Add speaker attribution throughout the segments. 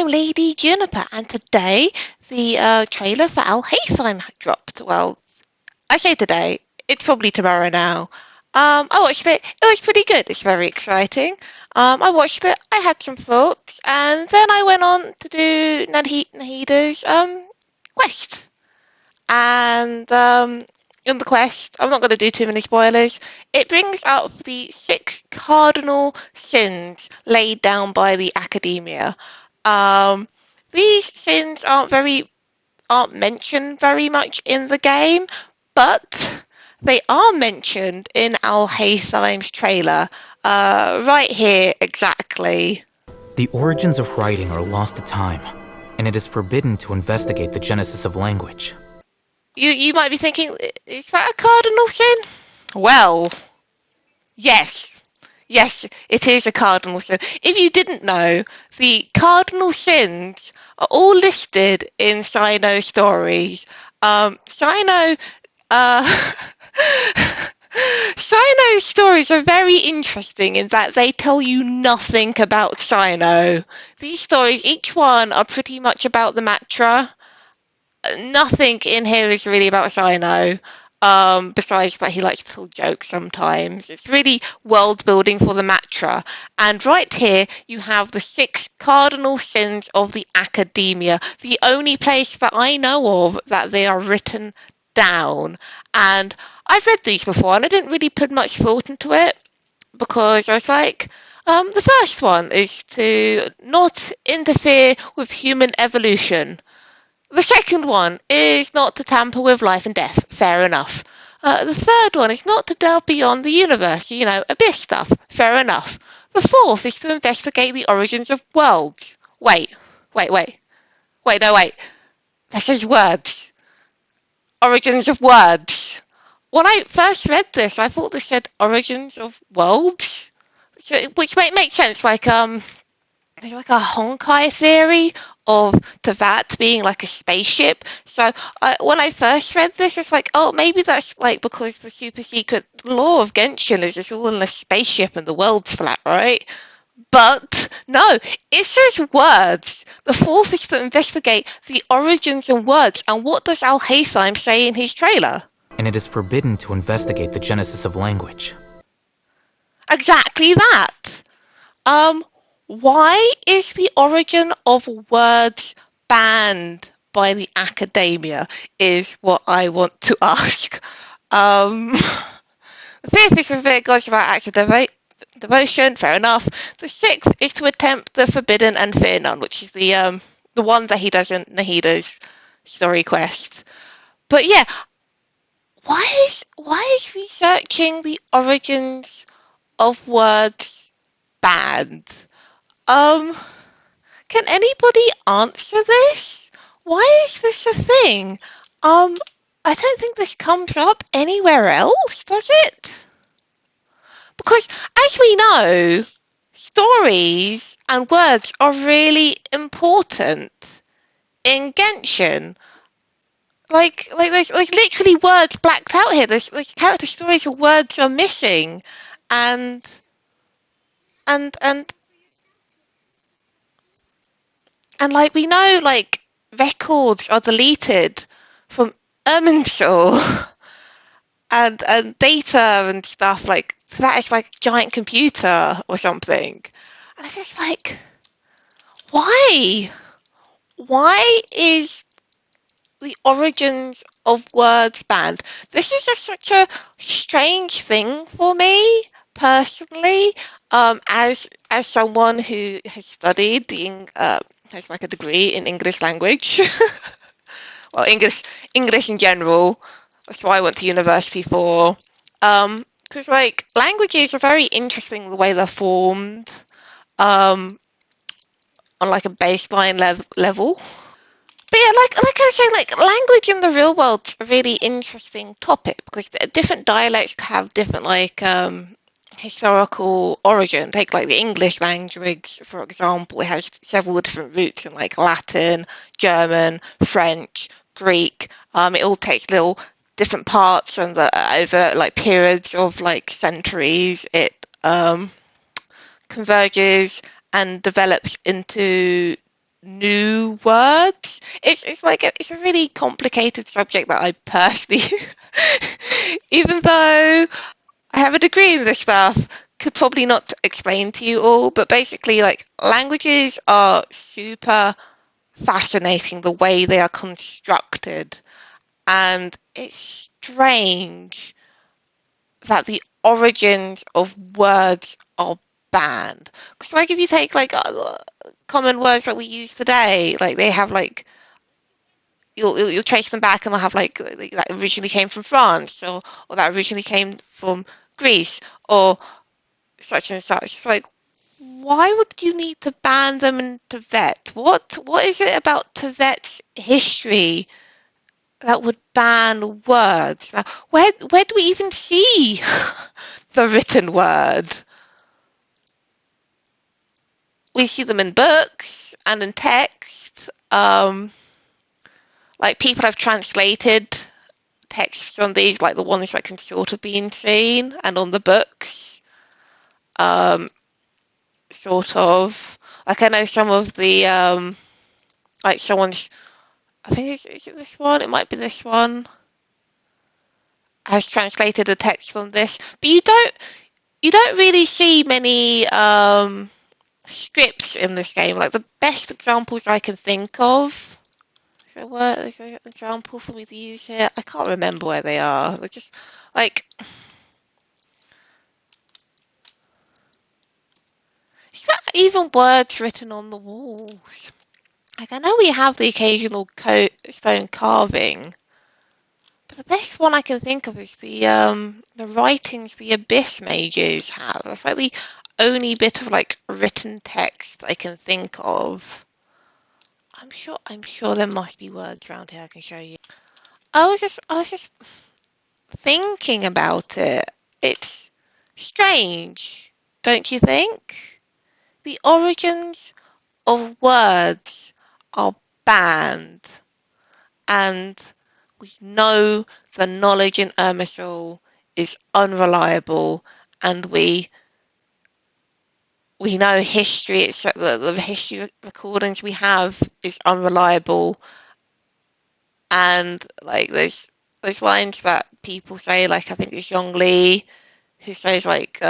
Speaker 1: I'm Lady Juniper, and today the trailer for Al Haytham dropped. Well, I say today, it's probably tomorrow now. I watched it. It was pretty good. It's very exciting. I watched it. I had some thoughts, and then I went on to do Nahida's quest. And in the quest, I'm not going to do too many spoilers. It brings up the 6 cardinal sins laid down by the academia. Um, these sins aren't mentioned very much in the game, but they are mentioned in Al Haytham's trailer. Right here, exactly.
Speaker 2: The origins of writing are lost to time, and it is forbidden to investigate the genesis of language.
Speaker 1: You might be thinking, is that a cardinal sin? Well, yes. Yes, it is a cardinal sin. If you didn't know, the cardinal sins are all listed in Sino's stories. Sino, uh, Sino's stories are very interesting in that they tell you nothing about Sino. These stories, each one, are pretty much about the Matra. Nothing in here is really about Sino. Besides that he likes to tell jokes sometimes. It's really world building for the Matra. And right here you have the 6 cardinal sins of the academia, the only place that I know of that they are written down. And I've read these before and I didn't really put much thought into it because I was like, the first one is to not interfere with human evolution. The second one is not to tamper with life and death. Fair enough. The third one is not to delve beyond the universe, abyss stuff. Fair enough. The fourth is to investigate the origins of worlds. Wait. No, wait. That says words. Origins of words. When I first read this, I thought this said origins of worlds, which makes sense. There's like a Honkai theory of Tavat being like a spaceship. So when I first read this, it's like, oh, maybe that's like because the super secret law of Genshin is it's all in a spaceship and the world's flat, right? But no, it says words. The fourth is to investigate the origins of words. And what does Al Haytham say in his trailer?
Speaker 2: And it is forbidden to investigate the genesis of language.
Speaker 1: Exactly that. Why is the origin of words banned by the academia is what I want to ask. The fifth is to reveal gods about acts of devotion, fair enough. The sixth is to attempt the forbidden and fear none, which is the one that he does in Nahida's story quest. But yeah, why is researching the origins of words banned? Can anybody answer this? Why is this a thing? I don't think this comes up anywhere else, does it? Because as we know, stories and words are really important in Genshin. Like there's literally words blacked out here. There's character stories where words are missing, and and and And like we know, like records are deleted from Erminsul and data and stuff like that is like a giant computer or something. And it's just like, why? Why is the origins of words banned? This is just such a strange thing for me personally. As someone who has studied has like a degree in English language, well, English in general. That's what I went to university for. Because like languages are very interesting the way they're formed, on like a baseline level. But yeah, like I was saying, like language in the real world's a really interesting topic because different dialects have different historical origin. Take like the English language, for example, it has several different roots in like Latin, German, French, Greek. It all takes little different parts and over like periods of like centuries, it converges and develops into new words. It's like it's a really complicated subject that I personally, even though I have a degree in this stuff, could probably not explain to you all. But basically, like languages are super fascinating the way they are constructed, and it's strange that the origins of words are banned. Because, like, if you take like common words that we use today, like they have like you'll trace them back, and they'll have like that originally came from France, or that originally came from Greece, or such and such. It's like, why would you need to ban them in Tibet? What is it about Tibet's history that would ban words? Now, where do we even see the written word? We see them in books and in text. Like people have translated texts on these, like the ones that can sort of be seen, and on the books, um, sort of. Like I know some of the like someone's. I think is it this one? It might be this one. Has translated a text from this, but you don't really see many scripts in this game. Like the best examples I can think of. Is there an example for me to use here? I can't remember where they are. They're just like, is that even words written on the walls? Like I know we have the occasional stone carving, but the best one I can think of is the writings the Abyss mages have. That's like the only bit of like written text I can think of. I'm sure there must be words around here I can show you. I was just thinking about it. It's strange, don't you think? The origins of words are banned, and we know the knowledge in Irmisol is unreliable, and we know history. It's the history recordings we have is unreliable, and like there's lines that people say, like I think it's Yong Lee who says like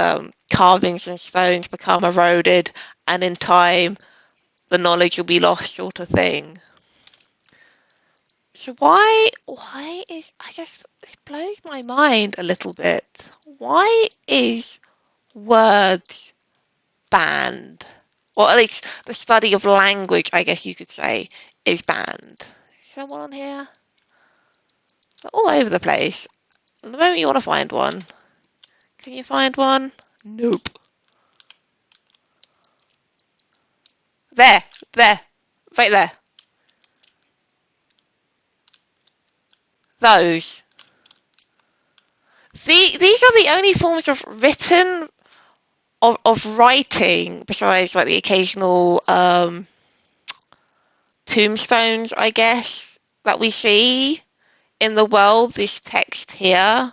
Speaker 1: carvings and stones become eroded, and in time the knowledge will be lost, sort of thing. So why is I just this blows my mind a little bit. Why is words banned? Or at least the study of language, I guess you could say, is banned. Is there one on here? They're all over the place. And the moment you want to find one, can you find one? Nope. There, there, right there. Those. These are the only forms of written of writing, besides like the occasional tombstones, I guess, that we see in the world. This text here,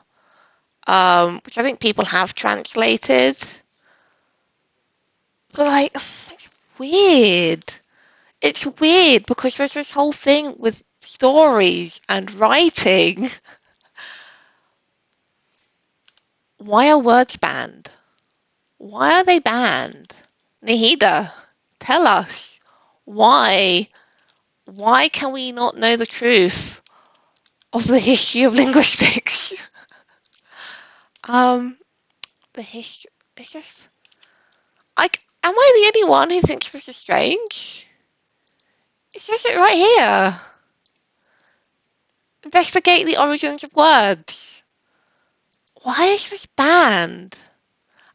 Speaker 1: which I think people have translated, but like it's weird. It's weird because there's this whole thing with stories and writing. Why are words banned? Why are they banned? Nihida, tell us why. Why can we not know the truth of the history of linguistics? um, the history. It's just like, am I the only one who thinks this is strange? It says it right here. Investigate the origins of words. Why is this banned?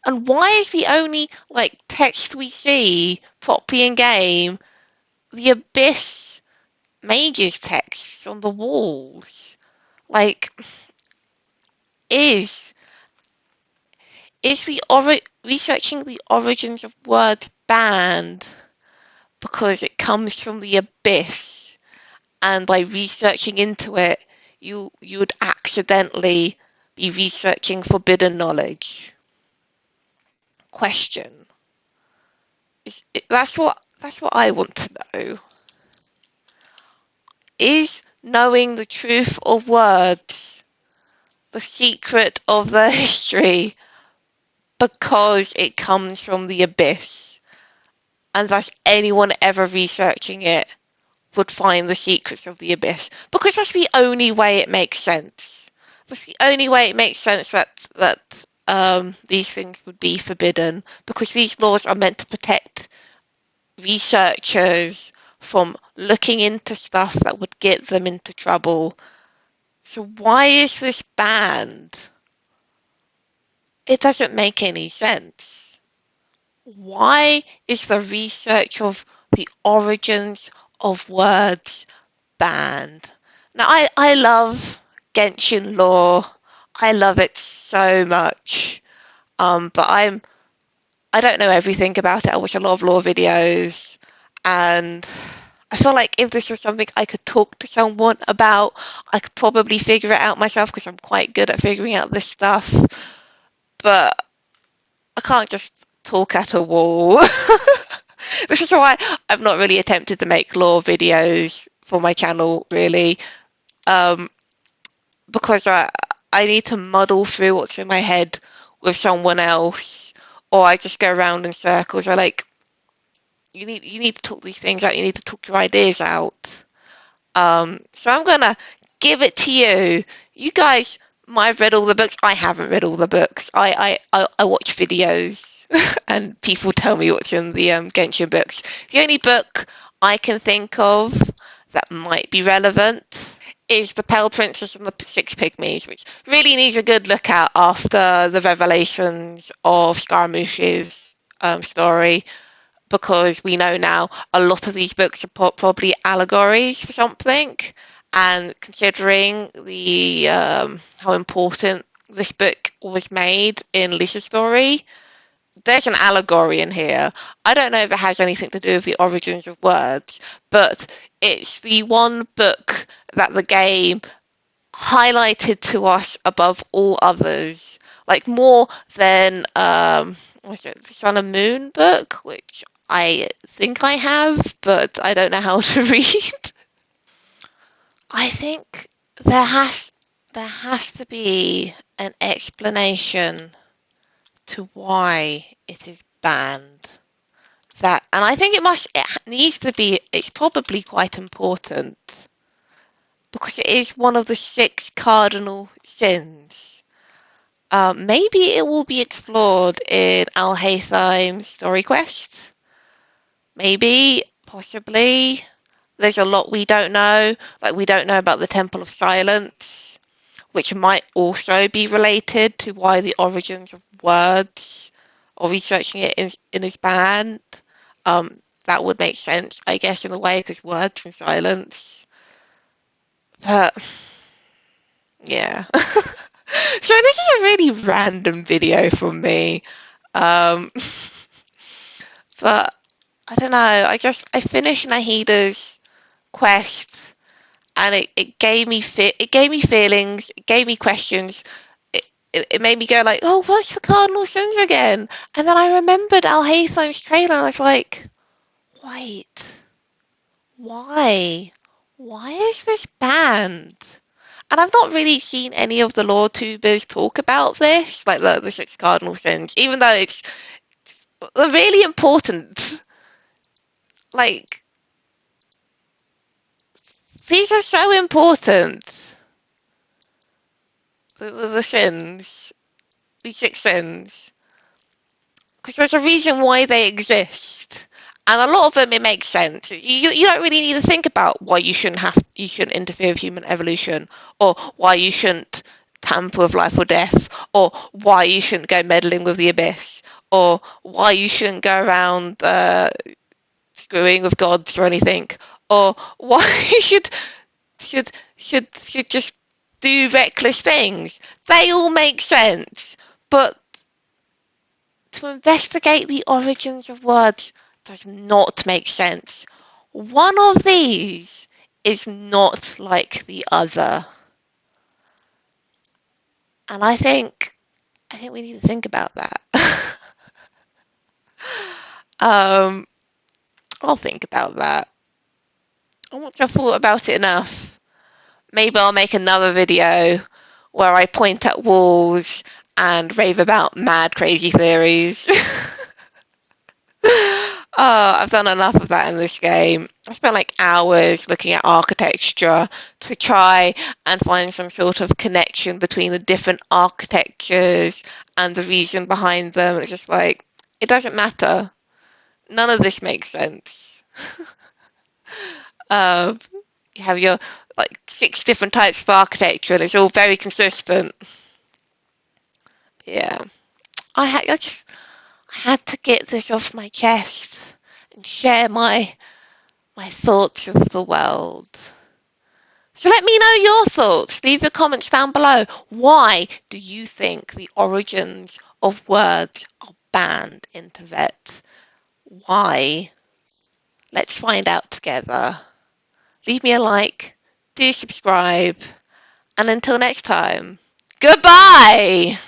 Speaker 1: And why is the only like text we see properly in game the Abyss mages texts on the walls? Like, is researching the origins of words banned because it comes from the Abyss, and by researching into it, you would accidentally be researching forbidden knowledge? Question. That's what I want to know. Is knowing the truth of words the secret of their history because it comes from the abyss, and thus anyone ever researching it would find the secrets of the abyss? Because that's the only way it makes sense. That's the only way it makes sense that these things would be forbidden, because these laws are meant to protect researchers from looking into stuff that would get them into trouble. So why is this banned? It doesn't make any sense. Why is the research of the origins of words banned? Now, I love Genshin lore. I love it so much. But I don't know everything about it. I watch a lot of lore videos, and I feel like if this was something I could talk to someone about, I could probably figure it out myself because I'm quite good at figuring out this stuff. But I can't just talk at a wall. This is why I've not really attempted to make lore videos for my channel, really, um, because I need to muddle through what's in my head with someone else, or I just go around in circles. I like you need to talk these things out. You need to talk your ideas out. So I'm gonna give it to you. You guys might have read all the books. I haven't read all the books. I watch videos and people tell me what's in the Genshin books. The only book I can think of that might be relevant is The Pale Princess and the Six Pygmies, which really needs a good look at after the revelations of Scaramouche's story, because we know now a lot of these books are probably allegories for something. And considering the how important this book was made in Lisa's story, there's an allegory in here. I don't know if it has anything to do with the origins of words, but it's the one book that the game highlighted to us above all others, like more than what's it, the Sun and Moon book, which I think I have, but I don't know how to read. I think there has to be an explanation to why it is banned. That, and I think it needs to be. It's probably quite important because it is one of the 6 cardinal sins. Maybe it will be explored in Alhaithim's story quest. Maybe, possibly. There's a lot we don't know. Like, we don't know about the Temple of Silence, which might also be related to why the origins of words, or researching it in is banned. That would make sense, I guess, in a way, because words from silence. But yeah. So this is a really random video from me. Um, but I don't know. I finished Nahida's quest, and it gave me it gave me feelings. It gave me questions. It made me go like, oh, what's the cardinal sins again? And then I remembered Alhaithim's trailer, and I was like, wait, why? Why is this banned? And I've not really seen any of the lore tubers talk about this, like the 6 cardinal sins, even though they're really important. Like, these are so important. The sins, these 6 sins, because there's a reason why they exist. And a lot of them, it makes sense. You don't really need to think about why you shouldn't interfere with human evolution, or why you shouldn't tamper with life or death, or why you shouldn't go meddling with the abyss, or why you shouldn't go around screwing with gods or anything, or why you should just do reckless things. They all make sense, but to investigate the origins of words does not make sense. One of these is not like the other. And I think we need to think about that. um, I'll think about that. I want to have thought about it enough. Maybe I'll make another video where I point at walls and rave about mad, crazy theories. Oh, I've done enough of that in this game. I spent like hours looking at architecture to try and find some sort of connection between the different architectures and the reason behind them. It's just like, it doesn't matter. None of this makes sense. Um, you have your like 6 different types of architecture and it's all very consistent. Yeah. I just I had to get this off my chest and share my thoughts of the world. So let me know your thoughts. Leave your comments down below. Why do you think the origins of words are banned in Tibet? Why? Let's find out together. Leave me a like, do subscribe, and until next time, goodbye!